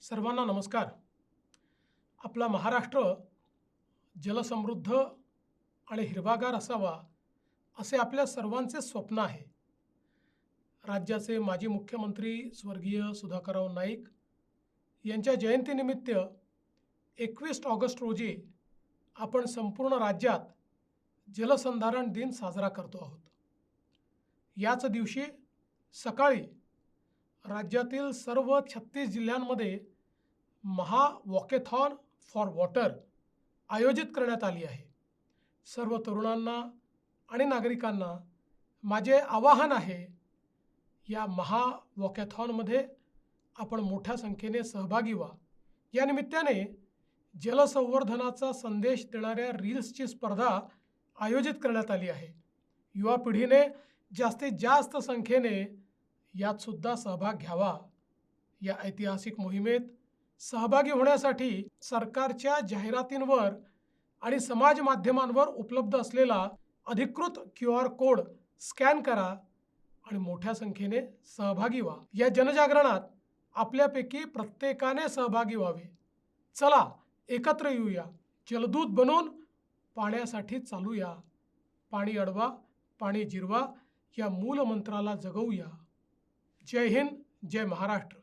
सर्वांना नमस्कार। आपला महाराष्ट्र जलसमृद्ध आणि हिरवागार असावा असे आपल्या सर्वांचे स्वप्न आहे। राज्याचे माजी मुख्यमंत्री स्वर्गीय सुधाकरराव नाईक यांच्या जयंतीनिमित्त 21 ऑगस्ट रोजी आपण संपूर्ण राज्यात जलसंधारण दिन साजरा करतो आहोत। याच दिवशी सकाळी राज्यातील सर्व 36 जिल्ह्यांमध्ये महा वॉकेथॉन फॉर वॉटर आयोजित करण्यात आली आहे। सर्व तरुणांना आणि नागरिकांना माझे आवाहन आहे, या महा वॉकेथॉनमध्ये आपण मोठ्या संख्येने सहभागी व्हा। या निमित्ताने जलसंवर्धनाचा संदेश देणाऱ्या रील्सची स्पर्धा आयोजित करण्यात आली आहे। युवा पिढीने जास्तीत जास्त संख्येने यात सुद्धा सहभाग घ्यावा। या ऐतिहासिक मोहिमेत सहभागी होण्यासाठी सरकारच्या जाहिरातींवर आणि समाज माध्यमांवर उपलब्ध असलेला अधिकृत QR कोड स्कॅन करा आणि मोठ्या संख्येने सहभागी व्हा। या जनजागरणात आपल्यापैकी प्रत्येकाने सहभागी व्हावे। चला एकत्र येऊया, जलदूत बनून पाण्यासाठी चालूया। पाणी अडवा, पाणी जिरवा या मूलमंत्राला जगवूया। जय हिंद, जय महाराष्ट्र।